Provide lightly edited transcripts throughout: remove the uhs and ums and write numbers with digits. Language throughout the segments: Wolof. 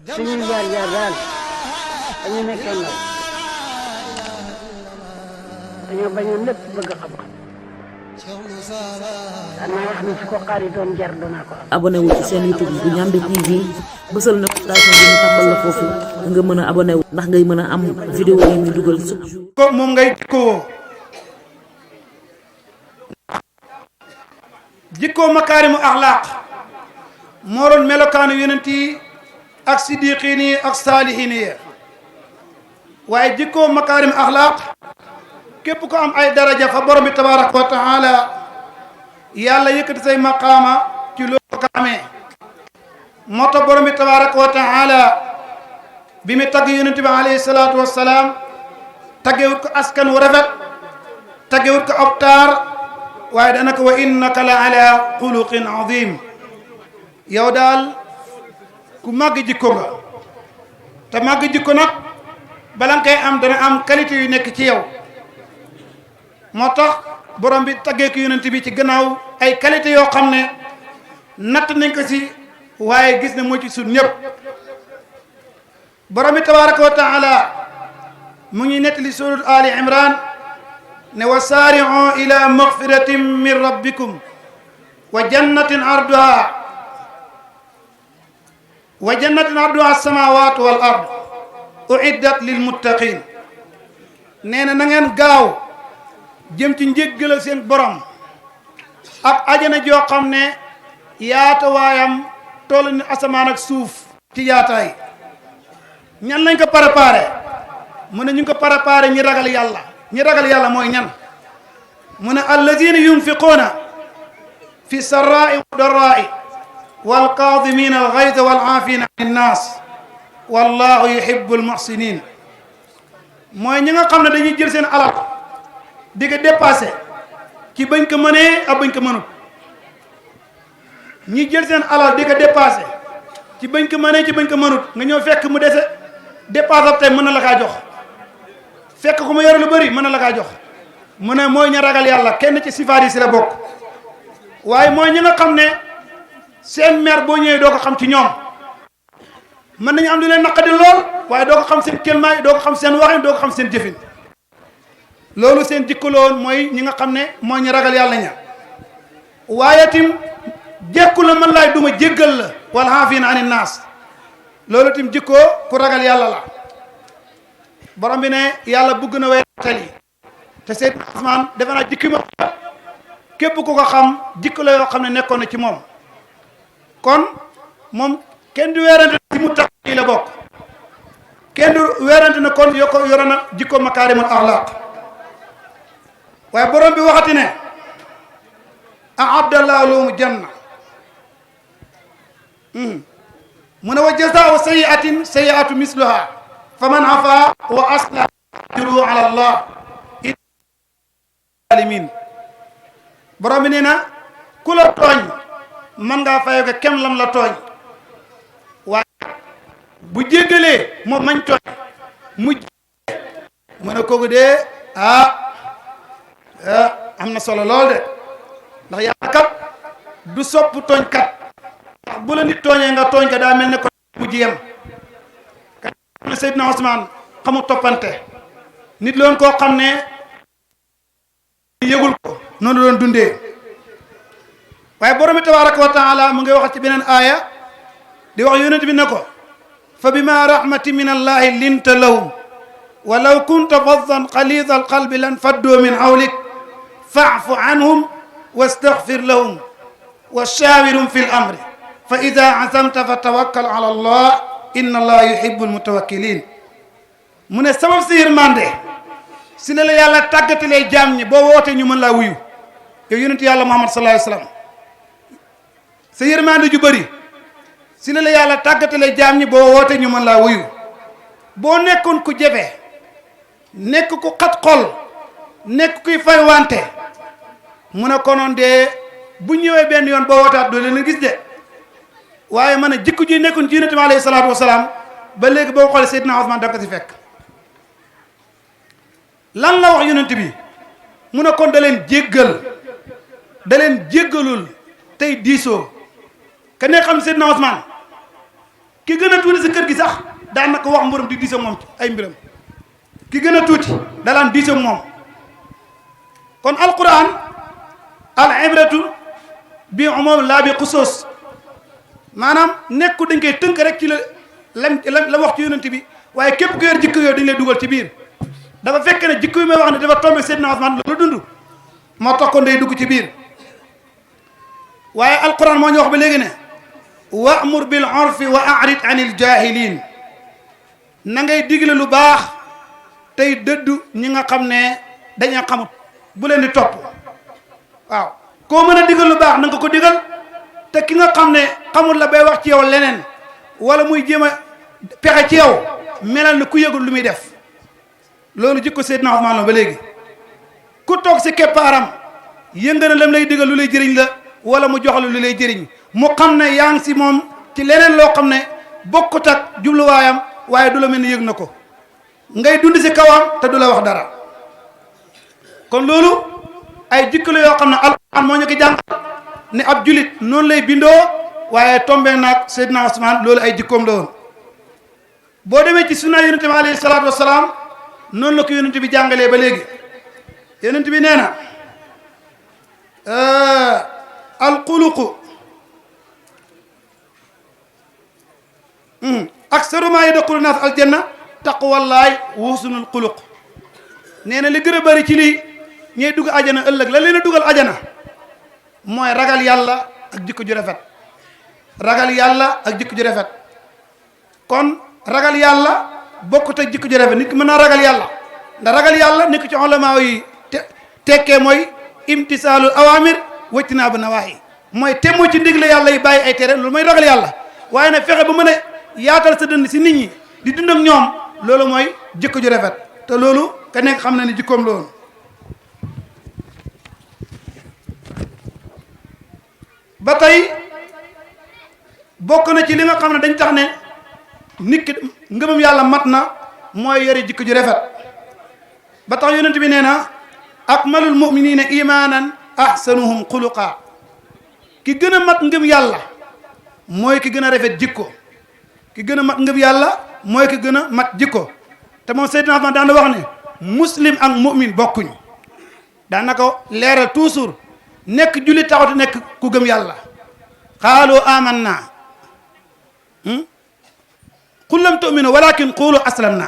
suñuy jaar jaar daal dañu nekkee ndaw dañoo bañoon lépp bëgg xam-xam daan naa wax ni su ko xaar yi doon jar danaa ko am. abonné wu ci seen YouTube bu Ndiamé TV bësal notification bi ñu tàmbal la foofu nga mën a abonné wu ndax ngay mën a am vidéo yi ñu dugal chaque jour. ko moom ngay jikkoo jikkoo makaarimu axlaaq moo doon melokaanu yonent yi ak siddiqiin yi ak saalihiin yi waaye jikkoo makaarimu axlaaq képp ko am ay daraja fa borom bi tabaraka wa taala yàlla yëkkati say maqaama ci loolu ko amee moo tax borom bi tabaraka wa taala bi mu tagg yonent bi alayhi salaatu wassalaam taggewut ko askan wu rafet taggewut ko ab taar waaye dana ko wa innaka la ala xuluqin azim yow daal ku màgg jikko nga te màgg jikko nag bala nga koy am dana am qualité yu nekk ci yow moo tax borom bi taggee ko yonent bi ci gannaaw ay qualité yoo xam ne natt nañ ko si waaye gis ne moo ci sut ñëpp borom bi tabaraka wa taala mu ngi nettali surat ali imran ne wa saari'u ila magfiratin min rabbikum wa jannatin arduha as-samawatu wal ard uiddat lil muttaqin nee na ngeen gaaw jëm ci njéggal seen borom ak ajana joo xam ne yaatawaayam toll ni asamaan ak suuf ci yaataay ñan lañ ko préparé mu ne ñu ngi ko préparé ñi ragal yàlla ñi ragal yàlla mooy ñan mu ne allazina yunfiquuna fi sarraai wa darraai wal kaadimina al gayza wal aafina an innaas wallahu yuhibbul muhsinin mooy ñi nga xam ne dañuy jël seen alal di ko dépassé ci bañ ko mënee ak bañ ko mënut ñi jël seen alal di ko dépassé ci bañ ko mënee ci bañ ko mënut nga ñëw fekk mu dese dépassé tey mën na la kaa jox fekk ku mu yor lu bëri mën na la kaa jox mu ne mooy ña ragal yàlla kenn ci sifaat yi si la bokk waaye mooy ñi nga xam ne seen mer boo ñëwee doo ko xam ci ñoom mën nañu am lu leen naqadi lool waaye doo ko xam seen kelmaay doo ko xam seen waxin doo ko xam seen jëfin loolu seen jikko loon mooy ñi nga xam ne mooy ñu ragal yàlla ña waaye tim jekku la man laay duma jéggal la wal haafina ani naas loolu tim jikko ku ragal yàlla la borom bi ne yàlla bëgg na weetal yi te Seydina Usmaan defe naa jikki ma képp ku ko xam jikko la yoo xam ne nekkoon na ci moom kon moom kenn du weerante ci mu tax yi la bokk kenn du weerante na kon yore na jikko makaarimul axlaaq waaye borom bi waxati ne a'adallahu lahum janna mu ne wa jazaa'u sayyi'atin sayyi'atu misluha faman afa wa aslaha ajruhu ala allah alimin borom bi nee na ku la tooñ mën ngaa fayoo ko kem lam la tooñ waaye bu jéggalee moom mañ tooñ mu ne kooku dee am na solo lool de ndax yàlla kat du sopp tooñkat ndax bu la nit tooñee nga tooñ ka daa mel ne ko mujj yem kat ne Seydina Ousmane xamu toppante nit loon koo xam ne yëgul ko noonu doon dundee waaye borom bi tabaraka wa taala mu ngi wax ci beneen aaya di wax yonent bi ne ko fa bima rahmatin min allahi linta lahum walaw kunta faddan xalida alqalbi lan faddu min hawlik fa'fu anhum wastaghfir lahum wa shawirhum fi al-amri fa idha azamta fa tawakkal ala allah inna allaha yuhibbul mutawakkilin mu ne sabab si yërmande si la yàlla tàggatalee jaam ñi boo wootee ñu mën laa wuyu yow yonent yàlla Muhammad sallallahu alayhi wasallam sa yërmande ju bëri si la yàlla tàggatalee jaam ñi boo wootee ñu mën laa wuyu boo nekkoon ku jafe nekk ku xat xol nekk kuy fay wante mu ne konoon de bu ñëwee benn yoon boo wootaat doo leen gis de waaye man a jikko ji nekkoon ci yonent bi alayhi salaatu wasalaam ba léegi boo xoolee Seydina Ousmane da ko si fekk lan la wax yonent bi mu ne kon da leen jéggalul tey diisoo ka ne xam Seydina Ousmane ki gën a tuuti si kër gi daan na ko wax mburum di diisam moom ci ay mbiram ki gën a tuuti dalaan diisam moom kon alquran al ibratu bi umum laa bi xusoos maanaam nekku dañ koy tënk rek ci la wax ci yonent bi waaye képp ku yor jikko yooyu dañ lay dugal ci biir dafa fekk ne jikko yi may wax ne dafa tombé Seydina Ousmane la dund moo tax kon day dugg ci biir waaye alquran moo ñu wax ba léegi ne wa'mur bil urfi wa a'rid anil jahilin na ngay digle lu baax tey dëddu ñi nga xam ne dañoo xamut bu leen di topp waaw koo mën a digal lu baax na nga ko digal te ki nga xam ne xamul la bay wax ci yow leneen wala muy jéem a pexe ci yow melal na ku yëgul lu muy def loolu jikko Seydina Ousmane la ba léegi ku toog si keppaaram yënga na lam lay digal lu lay jëriñ la wala mu jox la lu lay jëriñ mu xam ne yaa ngi si moom ci leneen loo xam ne bokkut ak jubluwaayam waaye du la mel ni yëg na ko ngay dund si kawam te du la wax dara kon loolu ay jikko la yoo xam ne alquran moo ñu ko jàng ne ab julit noonu lay bindoo waaye tombé naag Seydina Ousmane loolu ay jikkoom la woon boo demee ci sunna yonente bi alayhi salaatu wasalaam noonu la ko yonente bi jàngalee ba léegi yonente bi nee na alxuluqu aksaru maa yadxulu naas aljanna taqwallaay wa husnul xuluq nee na li gën a bëri ci lii ñuy dugg ajana ëllëg la leen a dugal ajana mooy ragal yàlla ak jikko ju rafet ragal yàlla ak jikko ju rafet kon ragal yàlla bokkut ak jikko ju rafet nit ki mën naa ragal yàlla ndax ragal yàlla nit ki ci ulama yi tekkee mooy imtisaalul awamir wajtinaabu nawaahi mooy temmoo ci ndigle yàlla yi bàyyi ay tere loolu mooy ragal yàlla waaye nag fexe ba mën a yaatal sa dënd si nit ñi di dund ak ñoom loolu mooy jikko ju rafet te loolu ka nekk xam na ni jikkoom la woon ba tey bokk na ci li nga xam ne dañ tax ne nit ki ngëmam yàlla mat na mooy yore jikko ju rafet ba tax yonent bi nee na akmalul muminina imanan ahsanuhum xuluqa ki gën a mat ngëm yàlla mooy ki gën a rafet jikko ki gën a mat ngëm yàlla mooy ki gën a mat jikko te moom Seydina Ousmane daan na wax ne muslim ak mu'min bokkuñ daan na ko leeral toujours nekk jullit taxut nekk ku gëm yàlla qaalu amanna qul lam tu'minu walakin qulu aslamna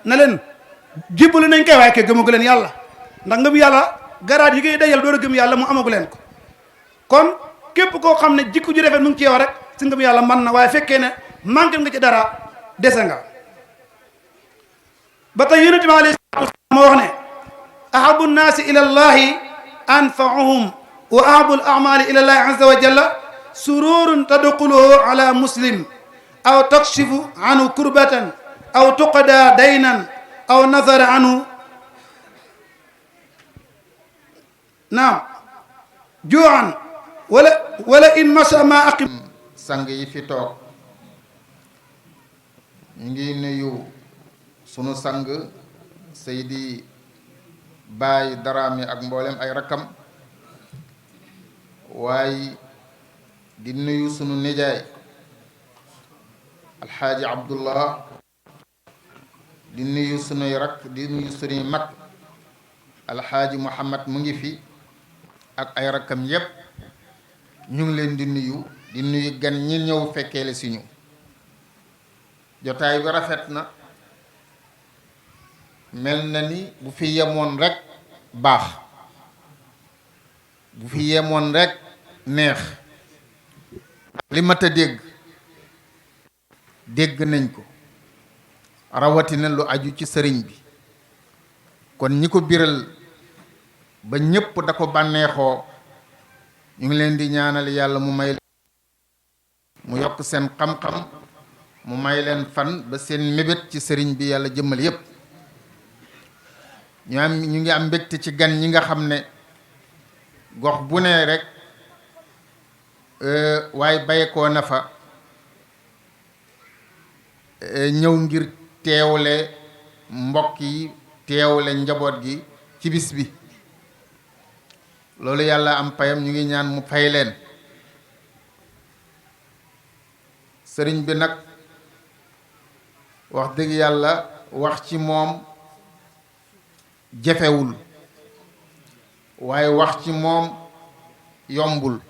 na leen jébbalu nañ koy waaye ke gëmagu leen yàlla ndax ngëm yàlla garaat yi ngay dajal door a gëm yàlla mu amagu leen ko kon képp koo xam ne jikko ju rafet mu ngi ci yow rek si ngëm yàlla man na waaye fekkee ne manqué nga ci dara dese nga ba tey yonent bi alayhi salaatu wasalaam moo wax ne ahabu nnaasi ila llahi anfa'uhum wa ahabu al a'mali ila llahi azza wa jalla sururun tadxuluhu ala muslim aw takshifu anhu kurbatan aw tuqada daynan aw nazara anhu naam juu'an wala in masha ma aqim sang yi fi toog ñu ngi nuyu sunu sang Seydi Baay Daraame ak mboolem ay rakkam waaye di nuyu sunu nijaay alxaaji Abdullah di nuyu sunuy rakk di nuyu sunuy mag alxaaji Muhammad mu ngi fi ak ay rakkam yépp ñu ngi leen di nuyu gan ñi ñëw fekkeele si ñu jotaay bi rafet na mel na ni bu fi yemoon rekk baax bu fi yemoon rekk neex li mat a dégg nañ ko rawatina lu aju ci sëriñ bi kon ñi ko biral ba ñépp da ko bànneexoo ñu ngi leen di ñaanal yàlla mu may mu yokk seen xam-xam mu may leen fan ba seen mébét ci sëriñ bi yàlla jëmmal yépp ñu ngi am mbégte ci gan ñi nga xam ne gox bu ne rek waaye bayekoo na fa ñëw ngir teewle mbokk yi teewle njaboot gi ci bis bi loolu yàlla am payam ñu ngi ñaan mu fay leen sëriñ bi nag wax dëgg yàlla wax ci moom jafewul waaye wax ci moom yombul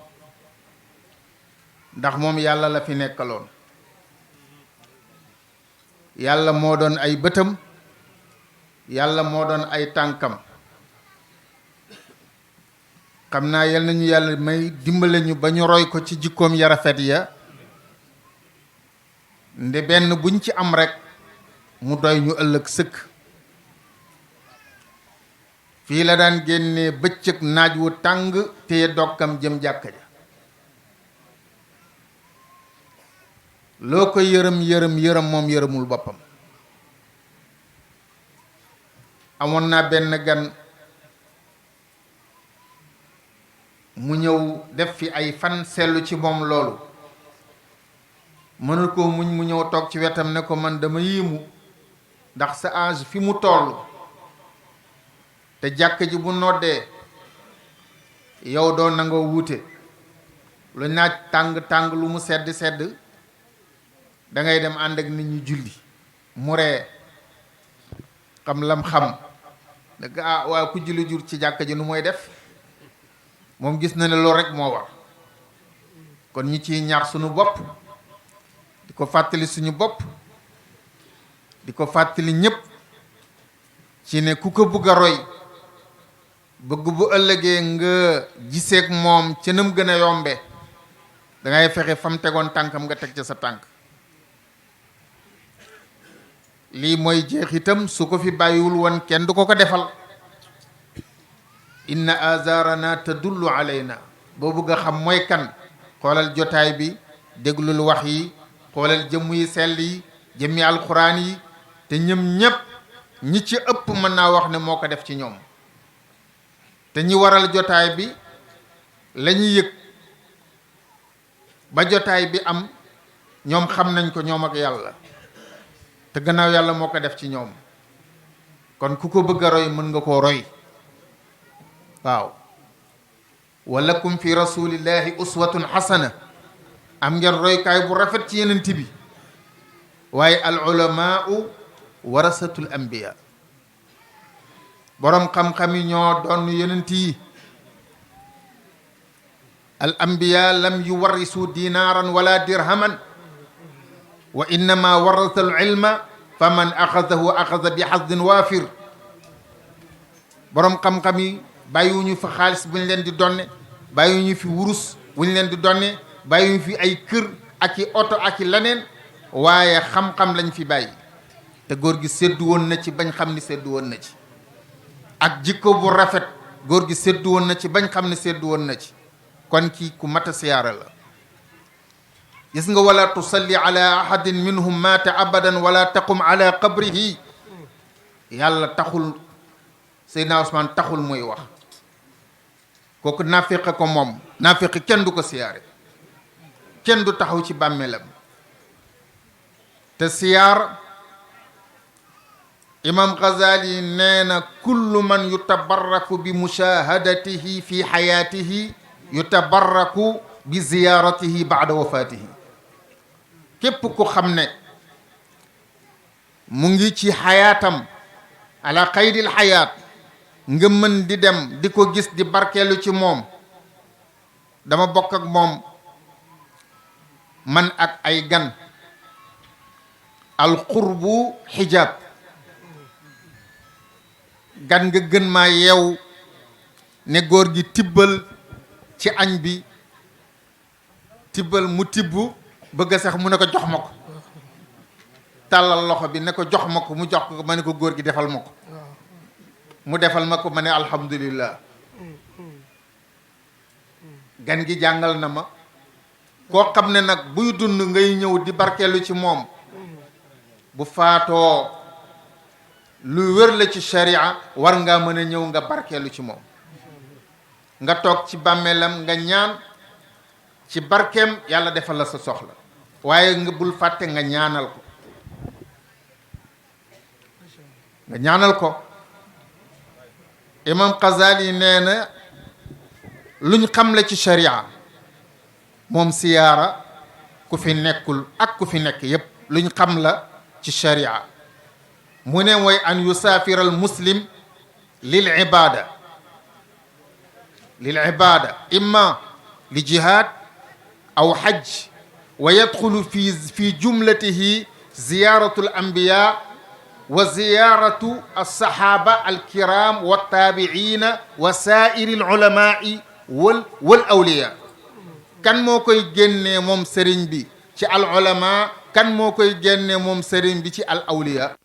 ndax moom yàlla la fi nekkaloon yàlla moo doon ay bëtam yàlla moo doon ay tànkam xam naa yal nañu yàlla may dimbale ñu ba ñu roy ko ci jikkoom ya rafet ya nde benn buñ ci am rekk mu doy ñu ëllëg sëkk fii la daan génnee bëccëg naaj wu tàng téye dokkam jëm jàkka ja loo ko yërëm yërëm moom yërëmul boppam amoon naa benn gan mu ñëw def fi ay fan seetlu ci moom loolu mënul ko muñ mu ñëw toog ci wetam ne ko man dama yiimu ndax sa âge fi mu toll te jàkk ji bu noddee yow doo nangoo wuute lu naaj tàng lu mu sedd dangay dem ànd ak nit ñi julli mu ree xam lam xam ne waaye ku julli jur ci jàkk ji nu mooy def moom gis na ne loolu rekk moo war kon ñi ciy ñaax suñu bopp di ko fàttali suñu bopp di ko fàttali ñépp ci ne ku ko bëgg a roy bëgg bu ëllëgee nga giseek moom ca nam gën a yombe dangay fexe fam tegoon tànkam nga teg ca sa tànk lii mooy jeexitam su ko fi bàyyiwul woon kenn du ko ko defal inna azarana tadullu alayna boo bëgg a xam mooy kan xoolal jotaay bi déglul wax yi xoolal jëmm yi sell yi jëmmi alxuraan yi te ñëm ñépp ñi ci ëpp mën naa wax ne moo ko def ci ñoom te ñi waral jotaay bi lañuy yëg ba jotaay bi am ñoom xam nañ ko ñoom ak yàlla te gannaaw yàlla moo ko def ci ñoom kon ku ko bëgg a roy mën nga koo roy waaw walakum fi rasulillahi uswatun xasana am ngeen roykaay bu rafet ci yenent bi waaye al ulamaau warasatul anbiya boroom xam-xam yi ñoo doon yenent yi al anbiya lam yuwarrisu dinaaran wala dirhaman wa innama warasa al ilma fa man axadahu axada bi xasdin waafir boroom xam-xam yi bàyyiwuñu fi xaalis bu ñu leen di donne bàyyiwuñu fi wurus bu ñu leen di donne bàyyiwuñu fi ay kër ak i oto ak i leneen waaye xam-xam lañ fi bàyyi te góor gi séddu woon na ci bañ xam ni séddu woon na ci ak jikko bu rafet góor gi séddu woon na ci bañ xam ni séddu woon na ci kon kii ku mat a siyaara la gis nga wala tusalli ala ahadin minhum maata abadan wala taqum ala qabrihi yàlla taxul Seydina Ousmane taxul muy wax kooku naafeq ko moom naafeq kenn du ko siyaare kenn du taxaw ci bàmmeelam te siyaar imam Ghazali nee na kullu man yutabarraku bi mushahadatihi fi xayaatihi yutabarraku bi ziyaaratihi baada wafaatihi képp ku xam ne mu ngi ci xayaatam ala qaydil xayaat nga mën di dem di ko gis di barkeelu ci moom dama bokk ak moom man ak ay gan alqurbu xijaab gan nga gën maa yeew ne góor gi tibbal ci añ bi tibbal mu tibb bëgg sax mu ne ko jox ma ko tàllal loxo bi ne ko jox ma ko mu jox ko ma ne ko góor gi defal ma ko mu defal ma ko ma ne alhamdulillah gan gi jàngal na ma koo xam ne nag buy dund ngay ñëw di barkeelu ci moom bu faatoo lu wér la ci sharia war ngaa mën a ñëw nga barkeelu ci moom nga toog ci bàmmeelam nga ñaan ci barkeem yàlla defal la sa soxla waaye nga bul fàtte nga ñaanal ko nga ñaanal ko imam Ghazali nee na luñ xam la ci sharia moom siyaara ku fi nekkul ak ku fi nekk yépp luñ xam la ci sharia mu ne mooy an yusaafira al muslim lil ibada imma li jihad aw hajj wa yadxulu fi jumlatihi ziyaratu al anbiya wa ziyaratu alsahaba alkiram waltaabiina wa saairi alulamai wal awliya kan moo koy génnee moom sëriñ bi ci al ulama kan moo koy génnee moom sëriñ bi ci al awliya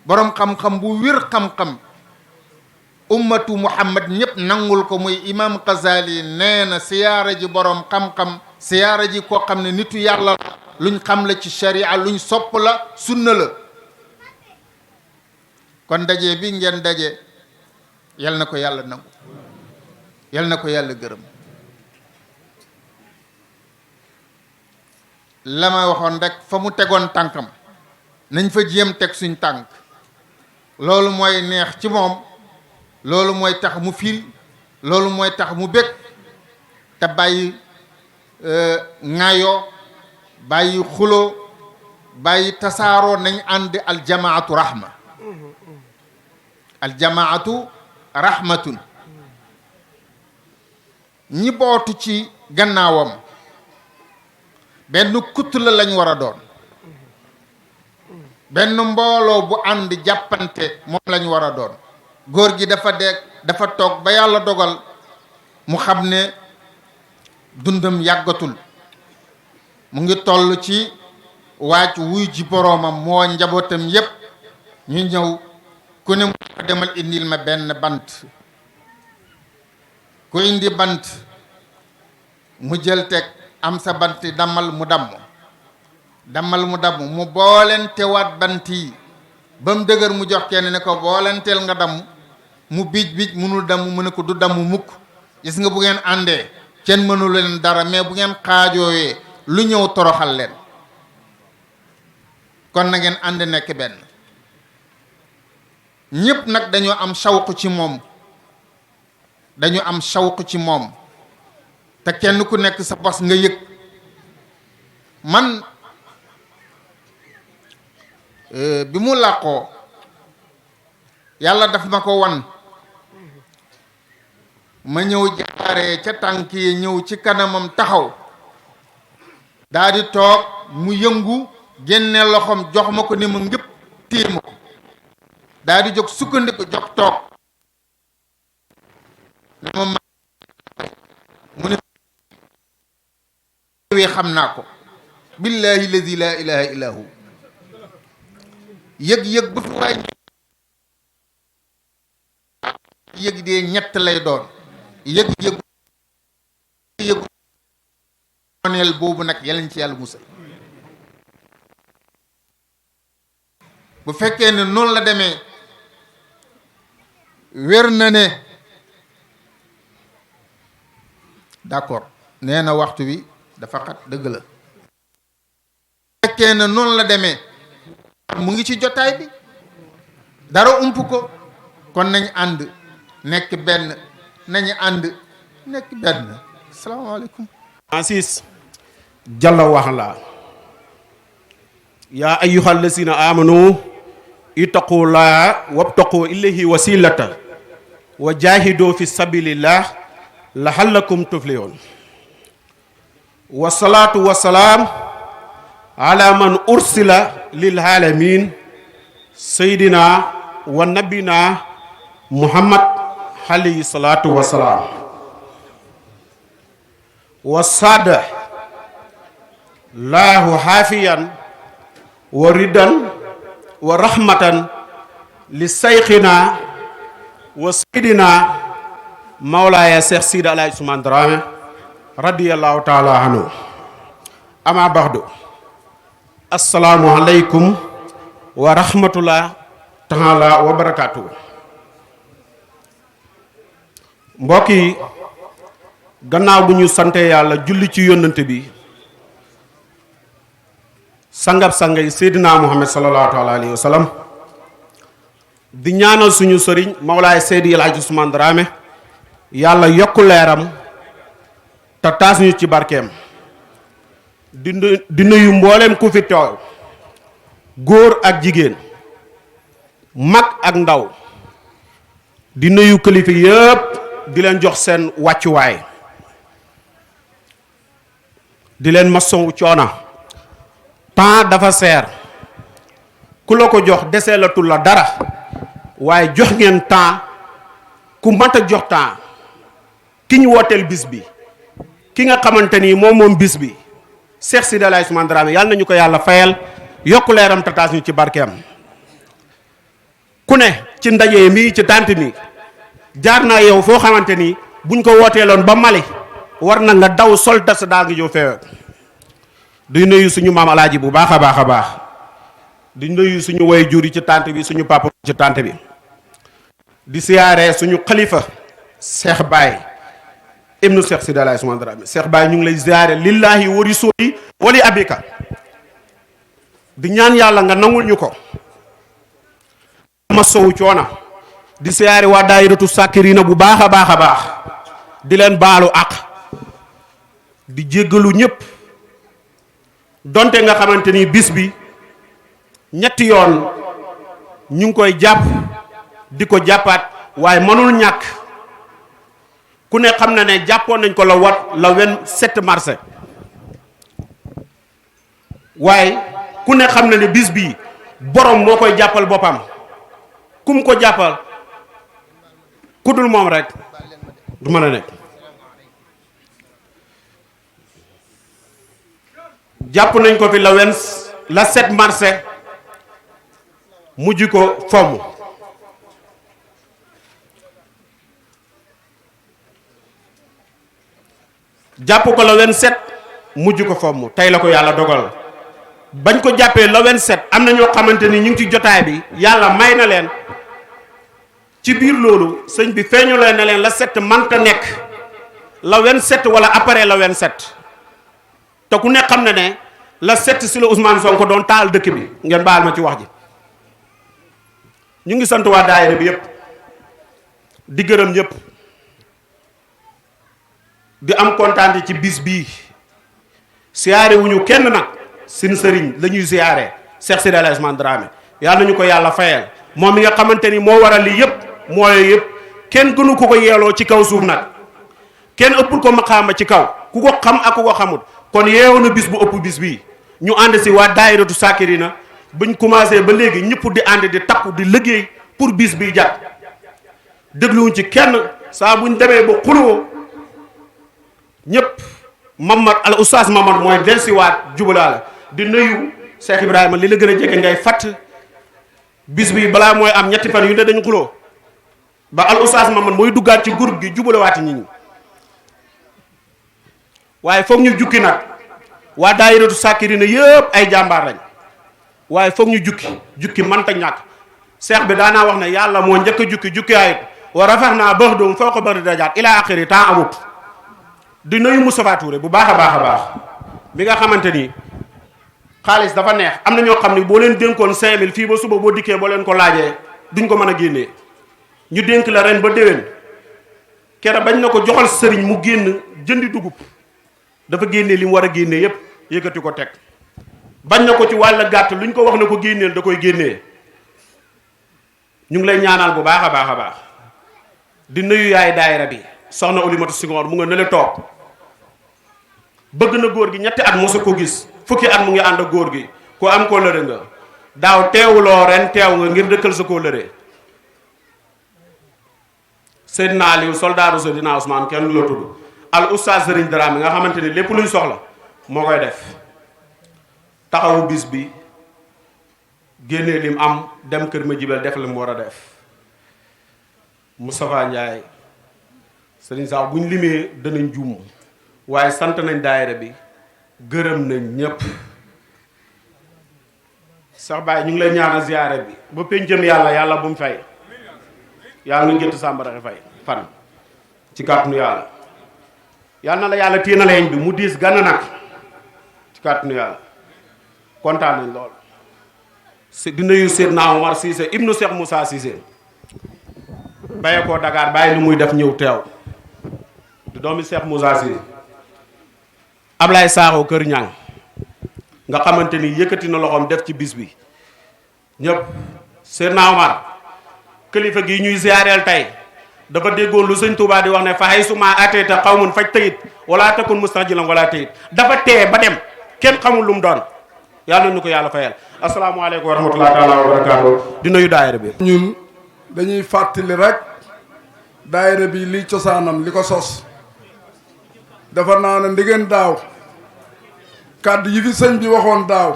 boroom xam-xam bu wér xam-xam ummatu muhammad ñëpp nangul ko muy imam Ghazali nee na siyaara ji boroom xam-xam siyaara ji koo xam ne nitu yàlla la luñ xam la ci sharia luñ sopp la sunna la kon daje bi ngeen daje yal na ko yàlla nangu yal na ko yàlla gërëm la ma waxoon rek fa mu tegoon tànkam nañ fa jéem teg suñ tànk loolu mooy neex ci moom loolu mooy tax mu fil loolu mooy tax mu bég te bàyyi ŋaayoo bàyyi xuloo bàyyi tasaaroo nañ ànd aljamaatu rahma aljamaatu rahmatun ñi bootu ci gannaawam benn kutt la lañ war a doon benn mbooloo bu ànd jàppante moom lañ war a doon góor gi dafa toog ba yàlla dogal mu xam ne dundam yàggatul mu ngi toll ci waaj wuy ji boroomam moo njabootam yépp ñu ñëw ku ne mu ko demal indil ma benn bant ku indi bant mu jël teg am sa bant dammal mu damm mu boolente waat bant yi ba mu dëgër mu jox kenn ne ko boolenteel nga damm mu biij mënul damm mu ne ko du damm mukk gis nga bu ngeen àndee kenn mënu leen dara mais bu ngeen xaajooyee lu ñëw toroxal leen kon na ngeen ànd nekk benn ñépp nag dañoo am shawq ci moom te kenn ku nekk sa bos nga yëg man bi mu làqoo yàlla daf ma ko wan ma ñëw jaaree ca tànk yi ñëw ci kanamam taxaw daa di toog mu yëngu génne loxoom jox ma ko ni ma ngëpp téye ma ko daa di jóg sukkandiku jóg toog ne ma mu ne wee xam naa ko billahi lazi la ilaha illa hu yëg-yëg bu fi waay yëg dee ñett lay doon yëg-yëg neel boobu nag yalañ ci yàlla musal bu fekkee ne noonu la demee wér na ne d'accord nee na waxtu wi dafa xat dëgg la bu fekkee ne noonu la demee mu ngi ci jotaay bi dara ump ko kon nañ ànd nekk benn nañu ànd nekk benn asalaamaaleykum Aziz jalla waxla yaa ayyuhal lazina amanu ittaqullaha wabtaqu ilayhi wasilata wa jahidu fi sabilillah lahallakum tuflihun wasalaatu wasalaam ala man ursila lil alamin sayyidina wa nabina muhammad alayhi salatu wasalaam wasada laahu xaafiyan wa ridan wa rahmatan li sayxina wa saydina mawlaaya Cheikh Sidi Alaaji Ousmane Dramé radiyallahu taala anhu ama baxdu assalaamu aleykum wa rahmatullah taala wa barakaatu. mbokk yi gannaaw bu ñu sante yàlla julli ci yónnante bi sangab sangay seydina muhammad sallallahu alayhi wa sallam di ñaanal suñu sëriñ mawlaay Seydi El Hadji Ousmane Dramé yàlla yokku leeram te taas ñu ci barkeem di nuyu mbooleem ku fi teew góor ak jigéen mag ak ndaw di nuyu kilifa yëpp di leen jox seen wàccuwaay di leen masowu coona temps dafa seer ku la ko jox desee la tul la dara waaye jox ngeen temps ku mat a jox temps ki ñu wooteel bis bi ki nga xamante ni moom bis bi Cheikh Sidi El Hadji Ousmane Dramé yàlla nañu ko yàlla fayal yokku leeram tataas ñu ci barkeem ku ne ci ndaje mi ci tànt mi jaar naa yow foo xamante ni buñ ko wooteeloon ba Mali war na nga daw sol tas daa ngi ñëw feewe di nuyu suñu maam alaaji bu baax a baax a baax di nuyu suñu way jur yi ci tànt bi suñu papa ci tànt bi di siyaare suñu xalifa Cheikh Baye ibnu Cheikh Sidi El Hadji Ousmane Dramé Cheikh Baye ñu ngi lay siyaare lillahi wa rasuli wali abika di ñaan yàlla nga nangul ñu ko ma sowu coona di siyaare waa daayiratu sàkkirina bu baax a baax a baax di leen baalu ak di jéggalu ñëpp donte nga xamante ni bis bi ñetti yoon ñu ngi koy jàpp di ko jàppaat waaye mënul ñàkk ku ne xam na ne jàppoon nañ ko la 27 mars waaye ku ne xam na ne bis bi borom moo koy jàppal boppam kum ko jàppal ku dul moom rek du mën a nekk jàpp nañ ko fi la 7 mars mujj ko fomm jàpp ko la 27 mujj ko fomm tey la ko yàlla dogal bañ ko jàppee la 27 am na ñoo xamante ni ñu ngi ci jotaay bi yàlla may na leen ci biir loolu sëñ bi feeñu leen ne leen la 7 mënta nekk la 27 wala après la 27 te ku ne xam na ne la 7 si la Ousmane Sonko doon taal dëkk bi ngeen baal ma ci wax ji ñu ngi sant waa daayira bi yépp di gërëm ñëpp di am kontaan ci bis bii siyaare wuñu kenn nag seen sëriñ la ñuy siyaare Cheikh Sidi El Hadji Ousmane Dramé yàlla nañu ko yàlla fayal moom mi nga xamante ni moo waral lii yëpp mooy yëpp kenn gënu ko yeeloo ci kaw suuf nag kenn ëppul ko maqaama ci kaw ku ko xam ak ku ko xamul kon yeewu na bis bu ëpp bis bii ñu ànd si waa daayiratu Sakirina buñ commencé ba léegi ñëpp di ànd di takku di liggéey pour bis bi jàpp dégluwuñ ci kenn saa buñ demee ba xuloo ñëpp Mamad al oustaz Mamad mooy delsiwaat jubalaale di nuyu Cheikh Ibrahima li la gën a jege ngay fatt bis bi balaa mooy am ñetti fan yu ne dañu xuloo ba al oustaz Mamad mooy duggaat ci groupe gi jubalawaati nit ñi waaye foog ñu jukki nag waa daayiratu Sakirina yëpp ay jàmbaar lañ waaye foog ñu jukki mënta ñàkk seex bi daanaa wax ne yàlla moo njëkk a jukki ayit wa rafax naa bëx doom foo ko bëri darajaat ilaa axiri temps amut di nuyu Moustapha Touré bu baax a baax bi nga xamante ni xaalis dafa neex am na ñoo xam ne boo leen dénkoon 5000 fii ba suba boo dikkee boo leen ko laajee duñ ko mën a génnee ñu dénk la ren ba déwén kere bañ na ko joxal sëriñ mu génn jëndi dugub dafa génnee li mu war a génnee yépp yëkkati ko teg bañ na ko ci wàll gàtt luñ ko wax na ko génneel da koy génnee ñu ngi lay ñaanal bu baax a baax di nuyu yaay daayira bi soxna Olimatu Senghor mu nga nële toog bëgg na góor gi ñetti at mosu ko gis fukki at mu ngi ànd ak góor gi ku am koo lëre nga daaw teewuloo ren teew nga ngir dëkkal sa koo lëre Seydina Aliou soldaaru Seydina Ousmane kenn du la tudd al oustaz Serigne Dramé nga xamante ni lépp luñ soxla moo koy def taxawu bis bi génnee lim am dem kër ma jibel def li mu war a def Moustapha Ndiaye Serigne sax buñ limee danañ juum waaye sant nañ daayira bi gërëm nañ ñépp sax Baye ñu ngi lay ñaanal ziyaare bi ba péncëm yàlla bu mu fay yàlla nga jënt sàmbaraxe fay fan ci kàttanu yàlla yàlla na la yàlla téye na la yeñ bi mu diis gànn nag ci kàttanu yàlla kontaan nañ lool di nuyu Seydina Omar Cissé ibnu Cheikh Moussa Cissé baye ko Dakar bàyyi lu muy def ñëw teew di doomi Cheikh Moussa Cissé Ablaye Sakho kër ñang nga xamante ni yëkkati na loxoom def ci bis bi ñëpp. Seydina Omar kilifa gi ñuy ziareel tey dafa déggoon lu sëñ Touba di wax ne fa hay suma ateeta xawmun faj tayit wala takun mustajilan wala tayit dafa tee ba dem kenn xamul lu mu doon. yàlla nu ko yàlla fayal asalaamaaleykum wa rahmatullahi taala wa barakaatu di nuyu daayira bi. ñun dañuy fàttali rek daayira bi liy cosaanam li ko sos dafa naa ne ndigeen daaw kàddu yi fi sëñ bi waxoon daaw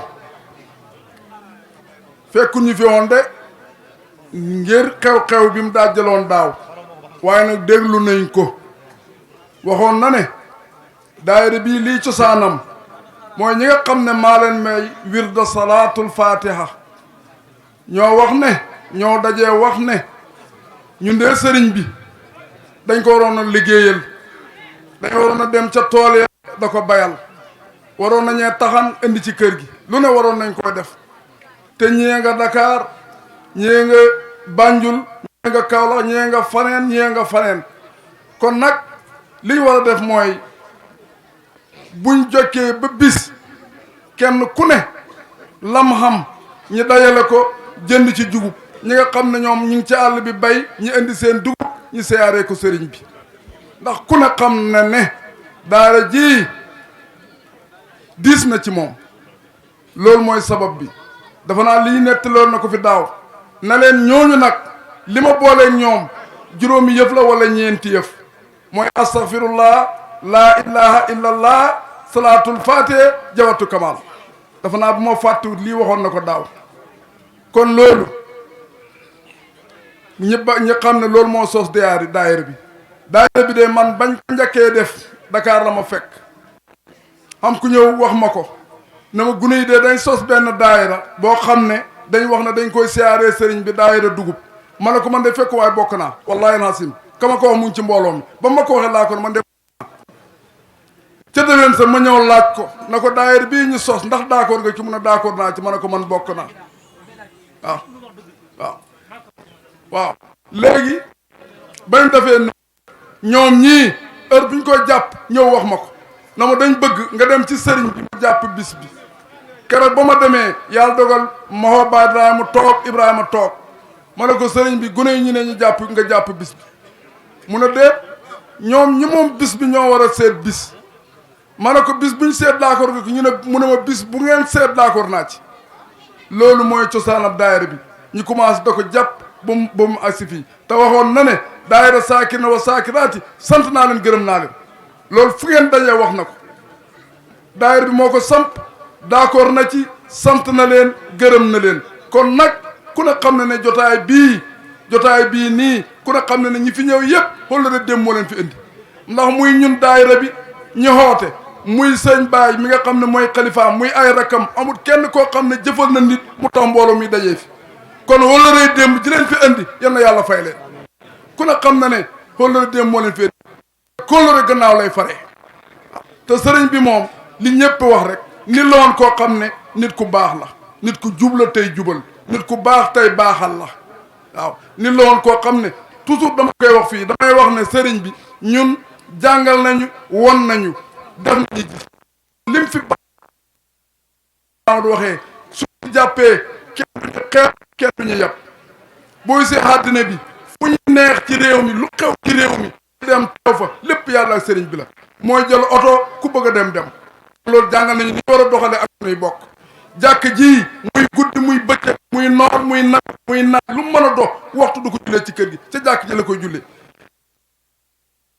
fekkuñu fi woon de ngir xew-xew bi mu dajjaloon daaw waaye nag déglu nañ ko waxoon na ne daayira bii liy cosaanam mooy ñi nga xam ne maa leen may wirda salaatul fatiha ñoo wax ne ñoo dajee wax ne ñun dee sëriñ bi dañ ko waroon a liggéeyal dañ waroon a dem ca tool ya da ko bayal waroon nañee taxan indi ci kër gi lu ne waroon nañ koy def te ñee nga Dakar ñee nga Banjul ñee nga Kaolack ñee nga faneen ñee nga faneen kon nag li ñu war a def mooy buñ jokkee ba bis kenn ku ne lam xam ñi dajale ko jënd ci dugub ñi nga xam ne ñoom ñu ngi ci àll bi bay ñi indi seen dugub ñi siyaaree ko sëriñ bi ndax ku ne xam na ne daara ji diis na ci moom loolu mooy sabab bi dafa naa lii nettaloon na ko fi daaw na leen ñooñu nag li ma boolee ñoom juróomi yëf la wala ñeenti yëf mooy astaghfirullah laa ilaha illallah salaatul fatih jawatu kamal dafa naa bu ma fàttewut lii waxoon na ko daaw kon loolu ñi xam ne loolu moo sos daayira bi de man bañ ko njëkkee def Dakar la ma fekk xam ku ñëw wax ma ko ne ma gune yi de dañ sos benn daayira boo xam ne dañ wax ne dañ koy siyaaree sëriñ bi daayira dugub ma ne ko man de fekk waaye bokk naa wallahi alhasim kama ko wax mu ngi ci mbooloo mi ba ma ko waxee laa ko man de ca déwén sa ma ñëw laaj ko na ko daayira bii ñu sos ndax d'accord nga ci mun a d'accord naa ci ma ne ko man bokk naa waaw léegi bañ defee ñoom ñii heure bu ñu koy jàpp ñëw wax ma ko na ma dañ bëgg nga dem ci sëriñ bi mu jàpp bis bi keroog ba ma demee yàlla dogal Mahoba Ibrahima toog Ibrahima toog ma ne ko sëriñ bi gune yi ñu ne ñu jàpp nga jàpp bis bi mu ne déet ñoom ñi moom bis bi ñoo war a seet bis ma ne ko bis buñ seet d'accord nga ñu ne mu ne ma bis bu ngeen seet d'accord naa ci loolu mooy cosaanab daayira bi ñu commencé da ko jàpp ba mu agsi fii te waxoon na ne daayira saakir na wa saakiraati sant naa leen gërëm naa leen loolu fu ngeen dajee wax na ko daayira bi moo ko samp d'accord na ci sant na leen gërëm na leen kon nag ku ne xam ne ne jotaay bii nii ku ne xam ne ne ñi fi ñëw yëpp xool la de dem moo leen fi indi ndax muy ñun daayira bi ñu xoote muy sëñ baay mi nga xam ne mooy xalifaam muy ay rakam amul kenn koo xam ne jëfal na nit mu tax mbooloo mi dajee fi kon wala rëy démb ji leen fi indi yal na yàlla fay leen ku ne xam na ne wala rëy démb moo leen fi indi kóllëre gannaaw lay fare te sëriñ bi moom li ñëpp wax rek ni loon koo xam ne nit ku baax la nit ku jubla tey jubal nit ku baax tey baaxal la waaw ni loon koo xam ne toujours dama koy wax fii damay wax ne sëriñ bi ñun jàngal nañu won nañu def nañu lim fi baax waxee su jàppee kenn duñu xeeb kenn duñu yàpp booy see àddina bi fu ñu neex ci réew mi lu xew ci réew mi dem taw fa lépp yàlla ak sëriñ bi la mooy jël oto ku bëgg a dem loolu jàngal nañu ni war a doxale ak nuy bokk jàkk ji muy guddi muy bëccëg muy noor muy naaj lu mën a dox waxtu du ko jullee ci kër gi ca jàkk ji la koy jullee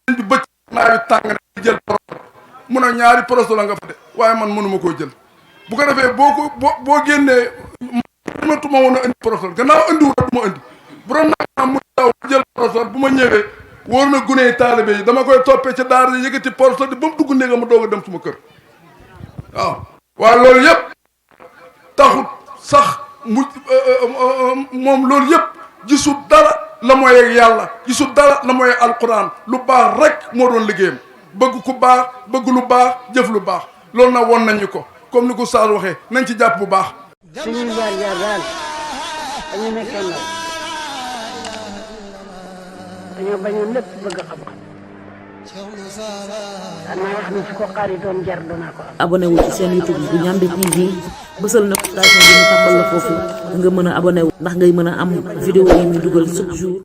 sëriñ bi bëccëg naa wi tàng na jël porosol mun a ñaari porosol la nga fa de waaye man mënuma koo jël bu ko defee boo génnee mënatuma woon a indi porosol gannaaw andiwu du ma andi bu doon naa mu daw jël porosol bu ma ñëwee wóor na gune yi taalibe yi dama koy toppee ca daara yi yëkkati porosol di ba mu dugg néega ma doog a dem suma kër waaw waaye loolu yëpp taxut sax moom loolu yëpp gisul dara la mooy yàlla gisul dara la mooy alquran lu baax rek moo doon liggéeyam bëgg ku baax bëgg lu baax jëf lu baax loolu nag won nañu ko comme ni ko Saar waxee nañ ci jàpp bu baax suñuy jaar daal dañu nekkoon nag dañoo bañoon lépp bëgg xam-xam daan naa wax ne su ko xaaritoon jar doonaa ko am. abonné wu ci seen YouTube bu Ndiamé TV bësal na notification bi ñu tàmbal la foofu nga mën a abonné wu ndax ngay mën a am vidéo yi muy dugal chaque jour